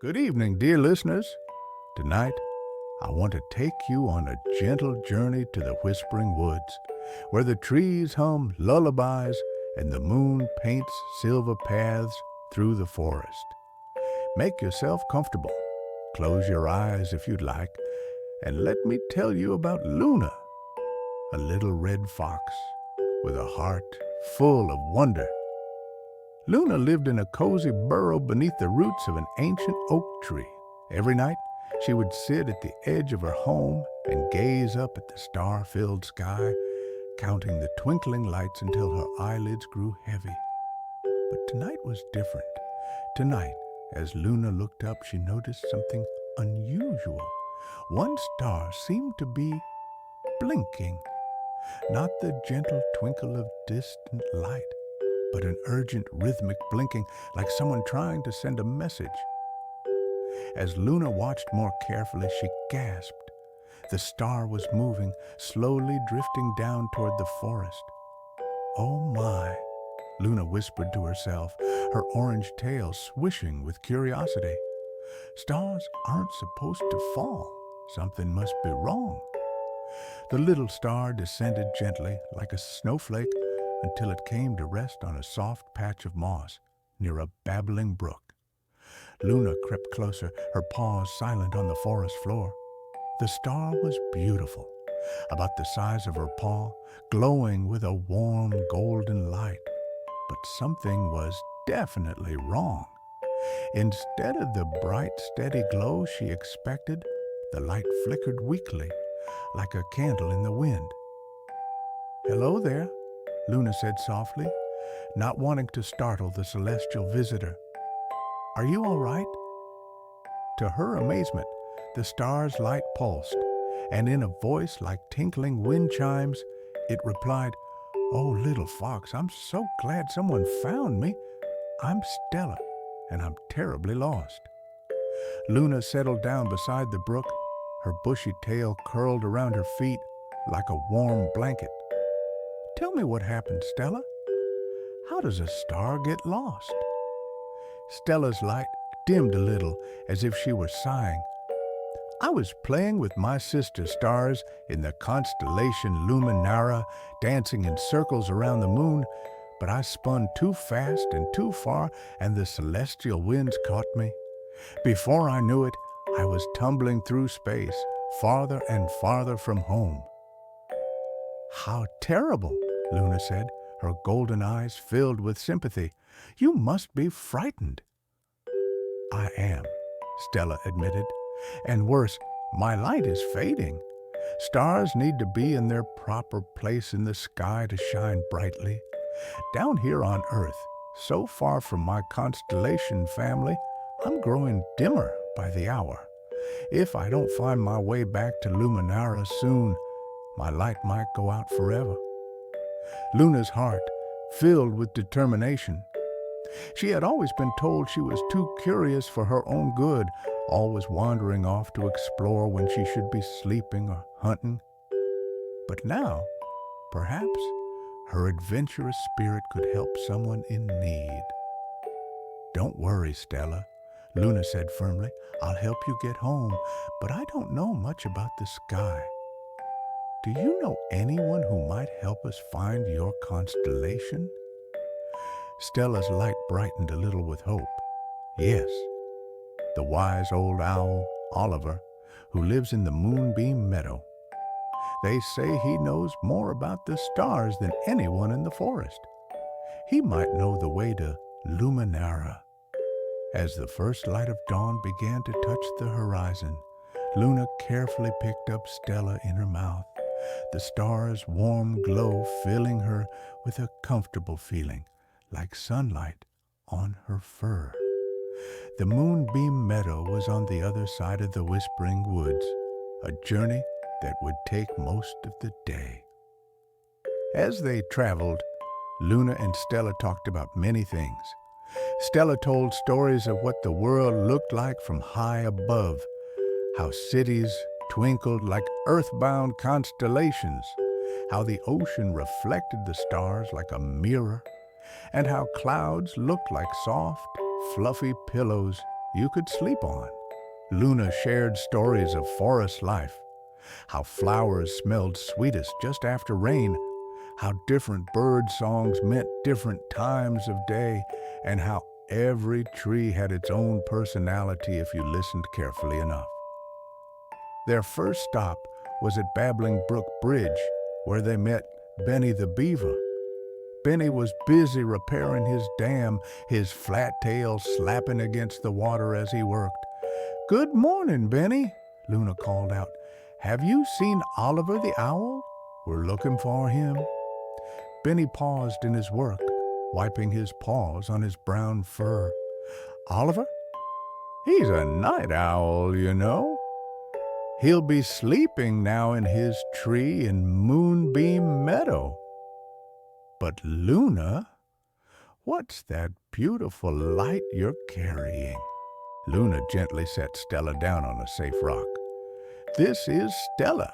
Good evening, dear listeners. Tonight, I want to take you on a gentle journey to the whispering woods, where the trees hum lullabies and the moon paints silver paths through the forest. Make yourself comfortable. Close your eyes if you'd like, and let me tell you about Luna, a little red fox with a heart full of wonder. Luna lived in a cozy burrow beneath the roots of an ancient oak tree. Every night, she would sit at the edge of her home and gaze up at the star-filled sky, counting the twinkling lights until her eyelids grew heavy. But tonight was different. Tonight, as Luna looked up, she noticed something unusual. One star seemed to be blinking, not the gentle twinkle of distant light, but an urgent rhythmic blinking like someone trying to send a message. As Luna watched more carefully, she gasped. The star was moving, slowly drifting down toward the forest. "Oh my," Luna whispered to herself, her orange tail swishing with curiosity. "Stars aren't supposed to fall. Something must be wrong." The little star descended gently, like a snowflake, until it came to rest on a soft patch of moss near a babbling brook. Luna crept closer, her paws silent on the forest floor. The star was beautiful, about the size of her paw, glowing with a warm golden light. But something was definitely wrong. Instead of the bright, steady glow she expected, the light flickered weakly, like a candle in the wind. "Hello there," Luna said softly, not wanting to startle the celestial visitor. "Are you all right?" To her amazement, the star's light pulsed, and in a voice like tinkling wind chimes, it replied, "Oh, little fox, I'm so glad someone found me. I'm Stella, and I'm terribly lost." Luna settled down beside the brook, her bushy tail curled around her feet like a warm blanket. "Tell me what happened, Stella. How does a star get lost?" Stella's light dimmed a little, as if she were sighing. "I was playing with my sister stars in the constellation Luminara, dancing in circles around the moon, but I spun too fast and too far, and the celestial winds caught me. Before I knew it, I was tumbling through space, farther and farther from home." "How terrible," Luna said, her golden eyes filled with sympathy. "You must be frightened." "I am," Stella admitted. "And worse, my light is fading. Stars need to be in their proper place in the sky to shine brightly. Down here on Earth, so far from my constellation family, I'm growing dimmer by the hour. If I don't find my way back to Luminara soon, my light might go out forever." Luna's heart filled with determination. She had always been told she was too curious for her own good, always wandering off to explore when she should be sleeping or hunting. But now, perhaps, her adventurous spirit could help someone in need. "Don't worry, Stella," Luna said firmly. "I'll help you get home, but I don't know much about the sky. Do you know anyone who might help us find your constellation?" Stella's light brightened a little with hope. "Yes, the wise old owl, Oliver, who lives in the Moonbeam Meadow. They say he knows more about the stars than anyone in the forest. He might know the way to Luminara." As the first light of dawn began to touch the horizon, Luna carefully picked up Stella in her mouth, the star's warm glow filling her with a comfortable feeling, like sunlight on her fur. The Moonbeam Meadow was on the other side of the Whispering Woods, a journey that would take most of the day. As they traveled, Luna and Stella talked about many things. Stella told stories of what the world looked like from high above, how cities twinkled like earthbound constellations, how the ocean reflected the stars like a mirror, and how clouds looked like soft, fluffy pillows you could sleep on. Luna shared stories of forest life, how flowers smelled sweetest just after rain, how different bird songs meant different times of day, and how every tree had its own personality if you listened carefully enough. Their first stop was at Babbling Brook Bridge, where they met Benny the Beaver. Benny was busy repairing his dam, his flat tail slapping against the water as he worked. "Good morning, Benny," Luna called out. "Have you seen Oliver the Owl? We're looking for him." Benny paused in his work, wiping his paws on his brown fur. "Oliver? He's a night owl, you know. He'll be sleeping now in his tree in Moonbeam Meadow." "But Luna, what's that beautiful light you're carrying?" Luna gently set Stella down on a safe rock. "This is Stella.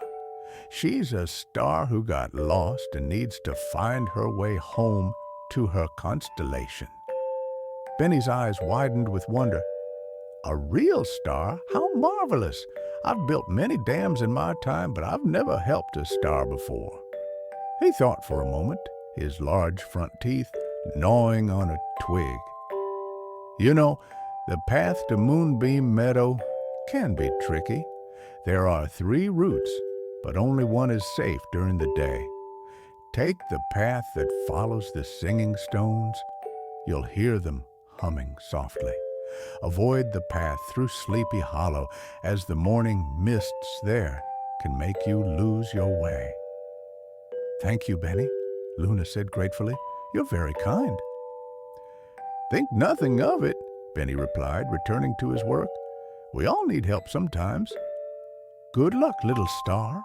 She's a star who got lost and needs to find her way home to her constellation." Benny's eyes widened with wonder. "A real star? How marvelous! I've built many dams in my time, but I've never helped a star before." He thought for a moment, his large front teeth gnawing on a twig. "You know, the path to Moonbeam Meadow can be tricky. There are 3 routes, but only one is safe during the day. Take the path that follows the singing stones. You'll hear them humming softly. Avoid the path through Sleepy Hollow, as the morning mists there can make you lose your way." "Thank you, Benny," Luna said gratefully. "You're very kind." "Think nothing of it," Benny replied, returning to his work. "We all need help sometimes. Good luck, little star."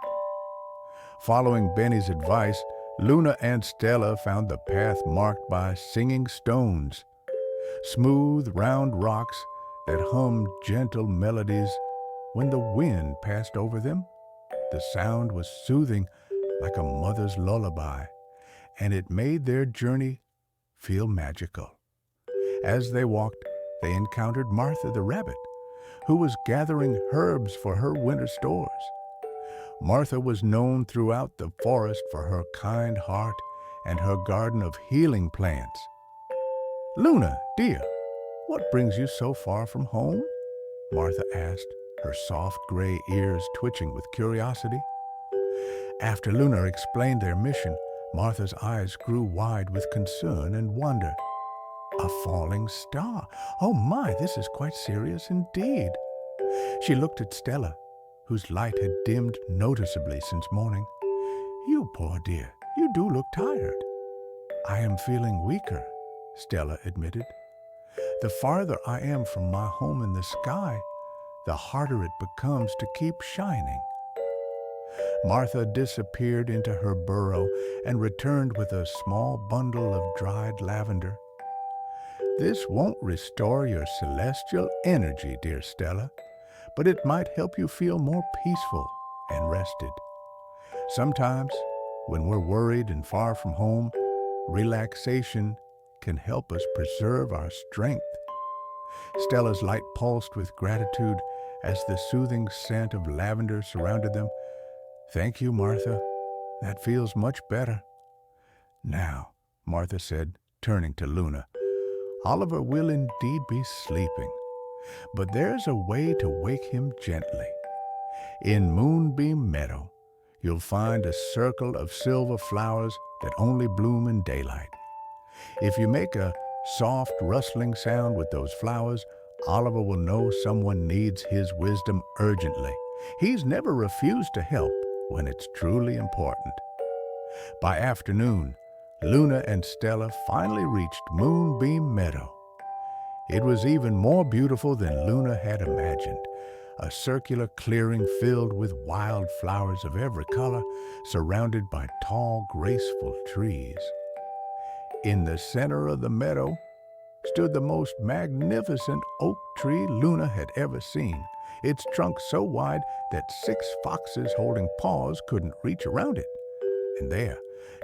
Following Benny's advice, Luna and Stella found the path marked by singing stones, smooth, round rocks that hummed gentle melodies when the wind passed over them. The sound was soothing, like a mother's lullaby, and it made their journey feel magical. As they walked, they encountered Martha the rabbit, who was gathering herbs for her winter stores. Martha was known throughout the forest for her kind heart and her garden of healing plants. "Luna, dear, what brings you so far from home?" Martha asked, her soft gray ears twitching with curiosity. After Luna explained their mission, Martha's eyes grew wide with concern and wonder. "A falling star? Oh my, this is quite serious indeed." She looked at Stella, whose light had dimmed noticeably since morning. "You poor dear, you do look tired." "I am feeling weaker," Stella admitted. "The farther I am from my home in the sky, the harder it becomes to keep shining." Martha disappeared into her burrow and returned with a small bundle of dried lavender. "This won't restore your celestial energy, dear Stella, but it might help you feel more peaceful and rested. Sometimes, when we're worried and far from home, relaxation can help us preserve our strength." Stella's light pulsed with gratitude as the soothing scent of lavender surrounded them. "Thank you, Martha. That feels much better." "Now," Martha said, turning to Luna, "Oliver will indeed be sleeping, but there's a way to wake him gently. In Moonbeam Meadow, you'll find a circle of silver flowers that only bloom in daylight. If you make a soft rustling sound with those flowers, Oliver will know someone needs his wisdom urgently. He's never refused to help when it's truly important." By afternoon, Luna and Stella finally reached Moonbeam Meadow. It was even more beautiful than Luna had imagined. A circular clearing filled with wild flowers of every color, surrounded by tall, graceful trees. In the center of the meadow stood the most magnificent oak tree Luna had ever seen, its trunk so wide that 6 foxes holding paws couldn't reach around it. And there,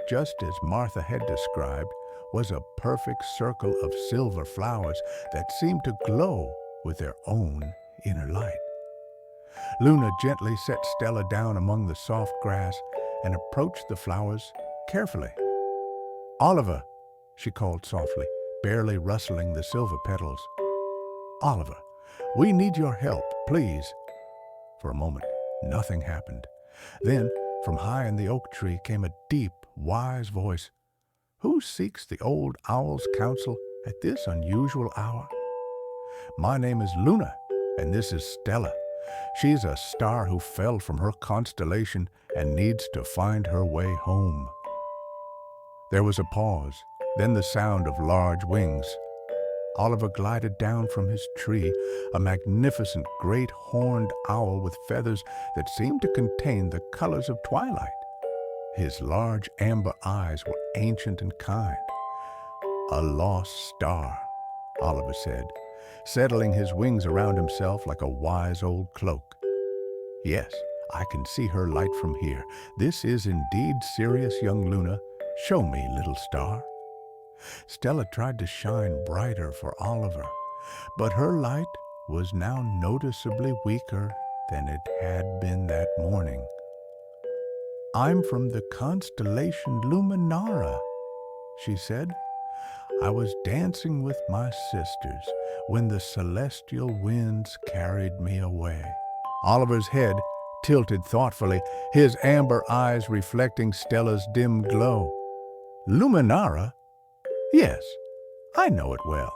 just as Martha had described, was a perfect circle of silver flowers that seemed to glow with their own inner light. Luna gently set Stella down among the soft grass and approached the flowers carefully. "Oliver," she called softly, barely rustling the silver petals. "Oliver, we need your help, please." For a moment, nothing happened. Then, from high in the oak tree came a deep, wise voice. "Who seeks the old owl's counsel at this unusual hour?" "My name is Luna, and this is Stella. She's a star who fell from her constellation and needs to find her way home." There was a pause, then the sound of large wings. Oliver glided down from his tree, a magnificent great horned owl with feathers that seemed to contain the colors of twilight. His large amber eyes were ancient and kind. "A lost star," Oliver said, settling his wings around himself like a wise old cloak. "Yes, I can see her light from here. This is indeed Sirius, young Luna. Show me, little star." Stella tried to shine brighter for Oliver, but her light was now noticeably weaker than it had been that morning. "I'm from the constellation Luminara," she said. "I was dancing with my sisters when the celestial winds carried me away." Oliver's head tilted thoughtfully, his amber eyes reflecting Stella's dim glow. "Luminara? Yes, I know it well.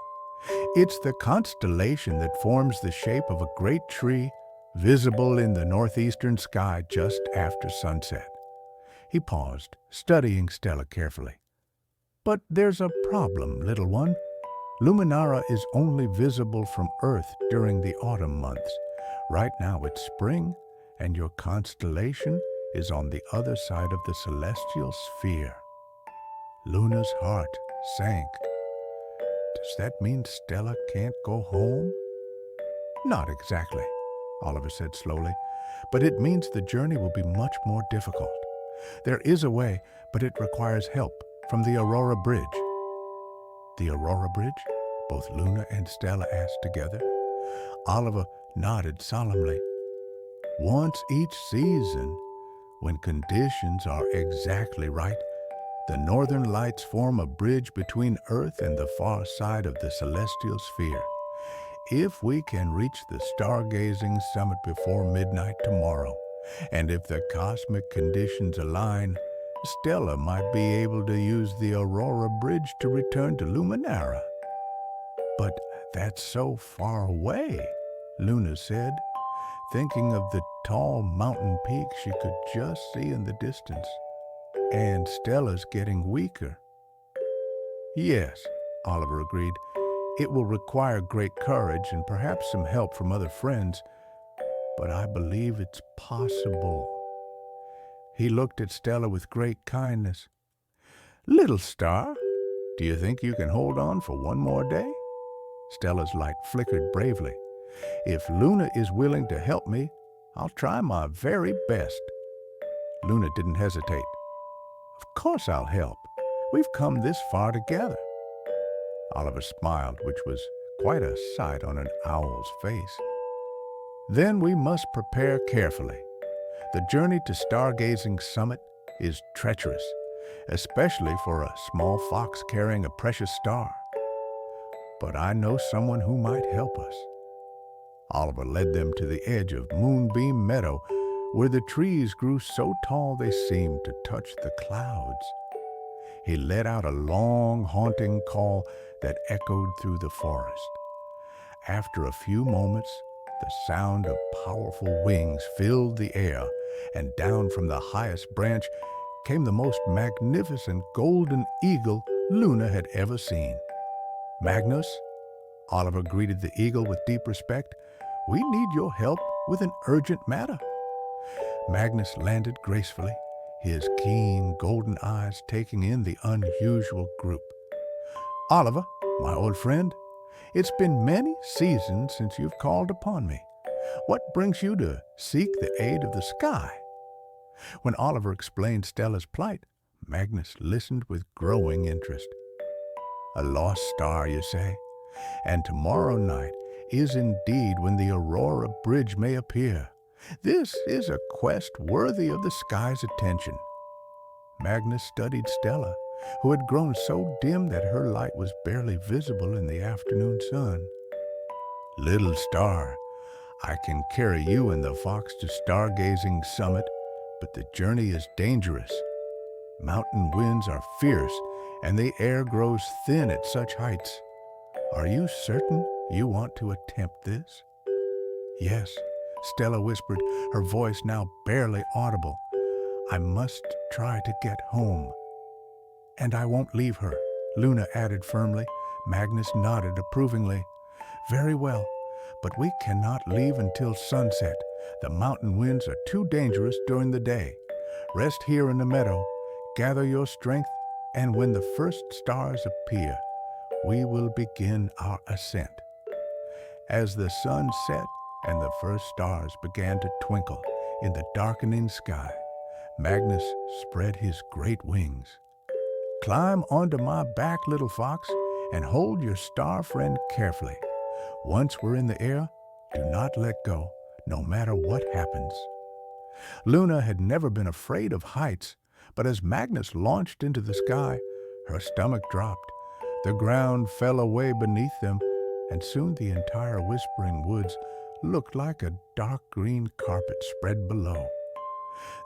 It's the constellation that forms the shape of a great tree visible in the northeastern sky just after sunset." He paused, studying Stella carefully. "But there's a problem, little one. Luminara is only visible from Earth during the autumn months. Right now it's spring, and your constellation is on the other side of the celestial sphere." Luna's heart sank. "Does that mean Stella can't go home?" "Not exactly," Oliver said slowly, "but it means the journey will be much more difficult. There is a way, but it requires help from the Aurora Bridge." "The Aurora Bridge?" both Luna and Stella asked together. Oliver nodded solemnly. "Once each season, when conditions are exactly right, the northern lights form a bridge between Earth and the far side of the celestial sphere. If we can reach the stargazing summit before midnight tomorrow, and if the cosmic conditions align, Stella might be able to use the Aurora Bridge to return to Luminara." "But that's so far away," Luna said, thinking of the tall mountain peak she could just see in the distance. "And Stella's getting weaker." "Yes," Oliver agreed. "It will require great courage and perhaps some help from other friends, but I believe it's possible." He looked at Stella with great kindness. "Little star, do you think you can hold on for one more day?" Stella's light flickered bravely. "If Luna is willing to help me, I'll try my very best." Luna didn't hesitate. "Of course I'll help. We've come this far together." Oliver smiled, which was quite a sight on an owl's face. "Then we must prepare carefully. The journey to Stargazing Summit is treacherous, especially for a small fox carrying a precious star. But I know someone who might help us." Oliver led them to the edge of Moonbeam Meadow, where the trees grew so tall they seemed to touch the clouds. He let out a long, haunting call that echoed through the forest. After a few moments, the sound of powerful wings filled the air, and down from the highest branch came the most magnificent golden eagle Luna had ever seen. "Magnus," Oliver greeted the eagle with deep respect, "we need your help with an urgent matter." Magnus landed gracefully, his keen golden eyes taking in the unusual group. "Oliver, my old friend, it's been many seasons since you've called upon me. What brings you to seek the aid of the sky?" When Oliver explained Stella's plight, Magnus listened with growing interest. "A lost star, you say? And tomorrow night, is indeed when the Aurora Bridge may appear. This is a quest worthy of the sky's attention. Magnus studied Stella, who had grown so dim that her light was barely visible in the afternoon sun. Little star, I can carry you and the fox to stargazing summit, but the journey is dangerous. Mountain winds are fierce, and the air grows thin at such heights. Are you certain you want to attempt this? Yes, Stella whispered, her voice now barely audible. I must try to get home. And I won't leave her, Luna added firmly. Magnus nodded approvingly. Very well, but we cannot leave until sunset. The mountain winds are too dangerous during the day. Rest here in the meadow, gather your strength, and when the first stars appear, we will begin our ascent. As the sun set and the first stars began to twinkle in the darkening sky, Magnus spread his great wings. Climb onto my back, little fox, and hold your star friend carefully. Once we're in the air, do not let go, no matter what happens. Luna had never been afraid of heights, but as Magnus launched into the sky, her stomach dropped. The ground fell away beneath them, and soon the entire Whispering Woods looked like a dark green carpet spread below.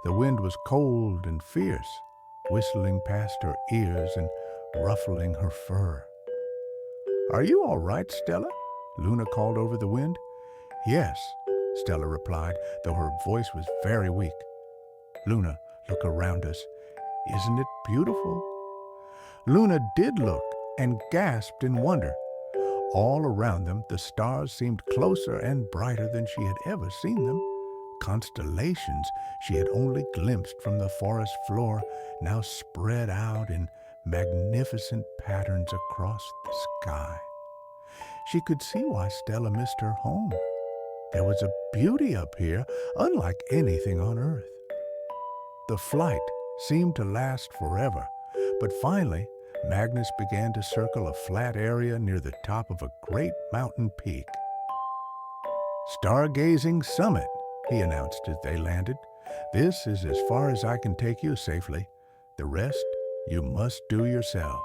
The wind was cold and fierce, whistling past her ears and ruffling her fur. Are you all right, Stella? Luna called over the wind. Yes, Stella replied, though her voice was very weak. Luna, look around us. Isn't it beautiful? Luna did look and gasped in wonder. All around them, the stars seemed closer and brighter than she had ever seen them. Constellations she had only glimpsed from the forest floor now spread out in magnificent patterns across the sky. She could see why Stella missed her home. There was a beauty up here unlike anything on Earth. The flight seemed to last forever, but finally Magnus began to circle a flat area near the top of a great mountain peak. Stargazing Summit, he announced as they landed. This is as far as I can take you safely. The rest you must do yourselves.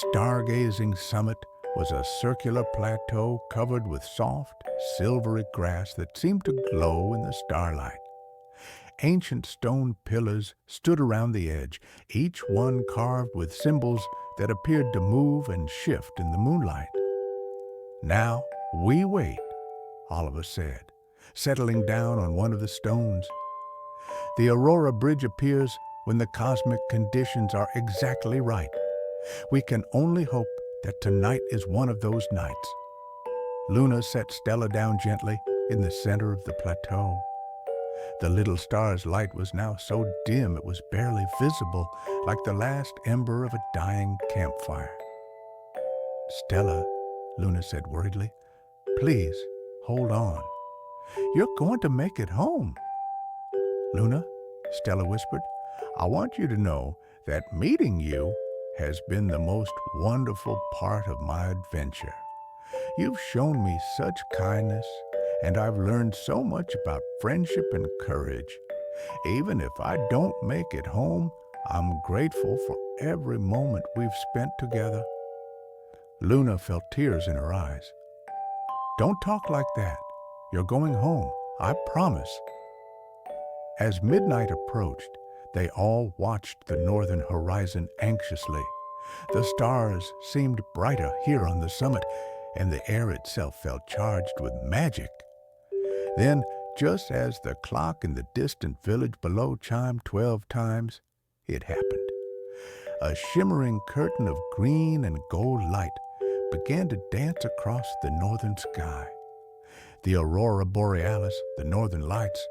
Stargazing Summit was a circular plateau covered with soft, silvery grass that seemed to glow in the starlight. Ancient stone pillars stood around the edge, each one carved with symbols that appeared to move and shift in the moonlight. Now we wait, Oliver said, settling down on one of the stones. The Aurora Bridge appears when the cosmic conditions are exactly right. We can only hope that tonight is one of those nights. Luna set Stella down gently in the center of the plateau. The little star's light was now so dim it was barely visible, like the last ember of a dying campfire. Stella, Luna said worriedly, please hold on. You're going to make it home. Luna, Stella whispered, I want you to know that meeting you has been the most wonderful part of my adventure. You've shown me such kindness, and I've learned so much about friendship and courage. Even if I don't make it home, I'm grateful for every moment we've spent together. Luna felt tears in her eyes. Don't talk like that. You're going home, I promise. As midnight approached, they all watched the northern horizon anxiously. The stars seemed brighter here on the summit, and the air itself felt charged with magic. Then, just as the clock in the distant village below chimed 12 times, it happened. A shimmering curtain of green and gold light began to dance across the northern sky. The aurora borealis, the northern lights,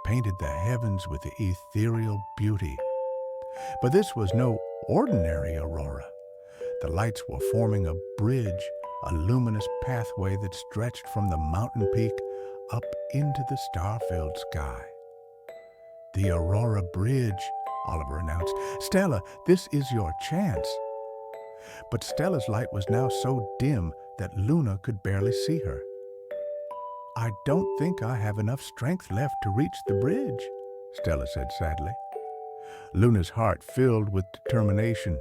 painted the heavens with ethereal beauty. But this was no ordinary aurora. The lights were forming a bridge, a luminous pathway that stretched from the mountain peak up into the star-filled sky. The Aurora Bridge, Oliver announced. Stella, this is your chance. But Stella's light was now so dim that Luna could barely see her. I don't think I have enough strength left to reach the bridge, Stella said sadly. Luna's heart filled with determination.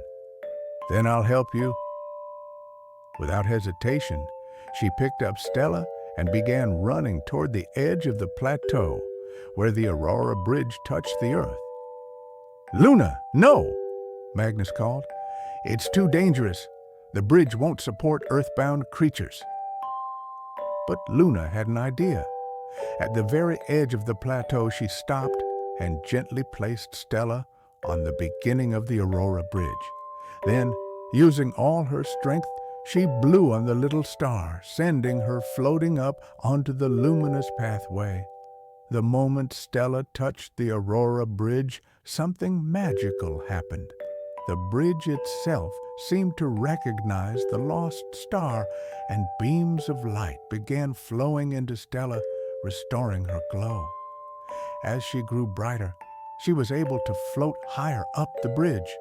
Then I'll help you. Without hesitation, she picked up Stella and began running toward the edge of the plateau where the Aurora Bridge touched the earth. Luna, no! Magnus called. It's too dangerous. The bridge won't support earthbound creatures. But Luna had an idea. At the very edge of the plateau, she stopped and gently placed Stella on the beginning of the Aurora Bridge. Then, using all her strength, she blew on the little star, sending her floating up onto the luminous pathway. The moment Stella touched the Aurora Bridge, something magical happened. The bridge itself seemed to recognize the lost star, and beams of light began flowing into Stella, restoring her glow. As she grew brighter, she was able to float higher up the bridge.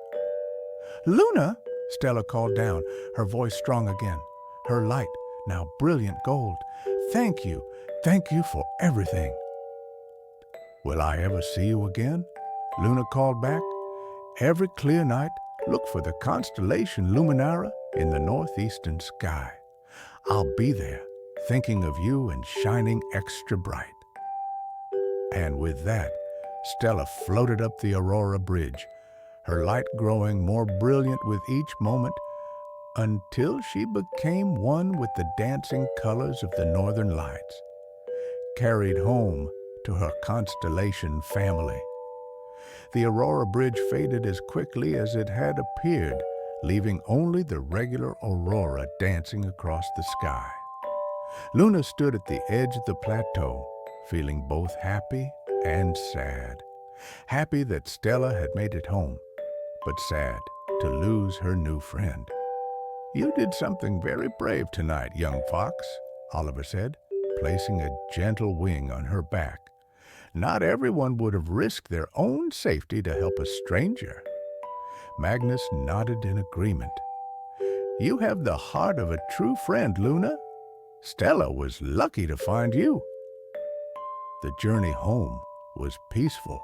Luna, Stella called down, her voice strong again, her light now brilliant gold. Thank you for everything. Will I ever see you again? Luna called back. Every clear night, look for the constellation Luminara in the northeastern sky. I'll be there, thinking of you and shining extra bright. And with that, Stella floated up the Aurora Bridge, her light growing more brilliant with each moment, until she became one with the dancing colors of the northern lights, carried home to her constellation family. The Aurora Bridge faded as quickly as it had appeared, leaving only the regular aurora dancing across the sky. Luna stood at the edge of the plateau, feeling both happy and sad. Happy that Stella had made it home, but sad to lose her new friend. You did something very brave tonight, young fox, Oliver said, placing a gentle wing on her back. Not everyone would have risked their own safety to help a stranger. Magnus nodded in agreement. You have the heart of a true friend, Luna. Stella was lucky to find you. The journey home was peaceful.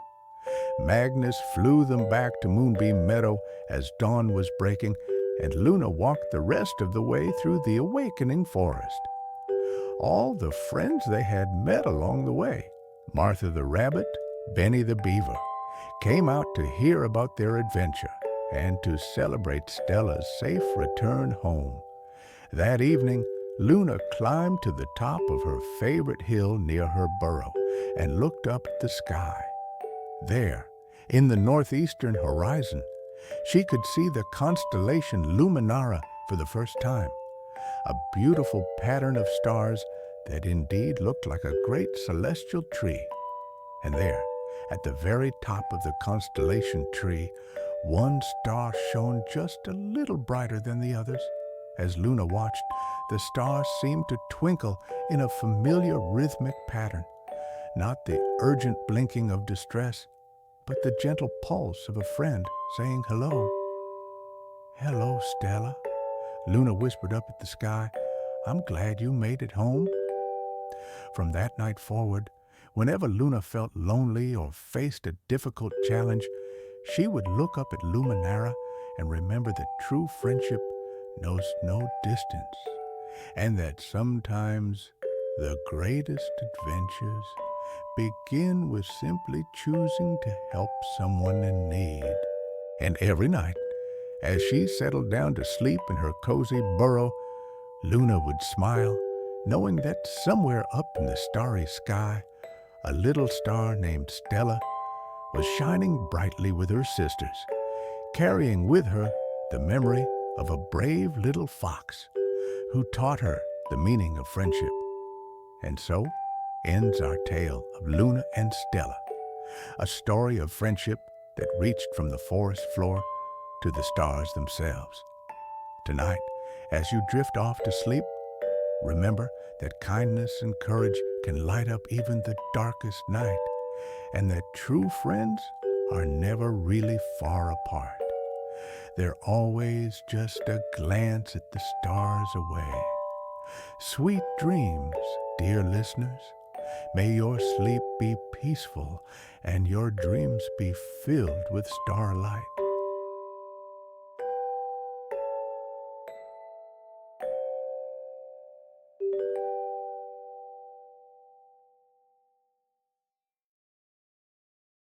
Magnus flew them back to Moonbeam Meadow as dawn was breaking, and Luna walked the rest of the way through the awakening forest. All the friends they had met along the way, Martha the rabbit, Benny the beaver, came out to hear about their adventure and to celebrate Stella's safe return home. That evening, Luna climbed to the top of her favorite hill near her burrow and looked up at the sky. There, in the northeastern horizon, she could see the constellation Luminara for the first time, a beautiful pattern of stars that indeed looked like a great celestial tree. And there, at the very top of the constellation tree, one star shone just a little brighter than the others. As Luna watched, the star seemed to twinkle in a familiar rhythmic pattern, not the urgent blinking of distress, but the gentle pulse of a friend saying hello. Hello, Stella, Luna whispered up at the sky. I'm glad you made it home. From that night forward, whenever Luna felt lonely or faced a difficult challenge, she would look up at Luminara and remember that true friendship knows no distance, and that sometimes the greatest adventures begin with simply choosing to help someone in need. And every night, as she settled down to sleep in her cozy burrow, Luna would smile, knowing that somewhere up in the starry sky, a little star named Stella was shining brightly with her sisters, carrying with her the memory of a brave little fox who taught her the meaning of friendship. And so ends our tale of Luna and Stella, a story of friendship that reached from the forest floor to the stars themselves. Tonight, as you drift off to sleep, remember that kindness and courage can light up even the darkest night, and that true friends are never really far apart. They're always just a glance at the stars away. Sweet dreams, dear listeners. May your sleep be peaceful and your dreams be filled with starlight.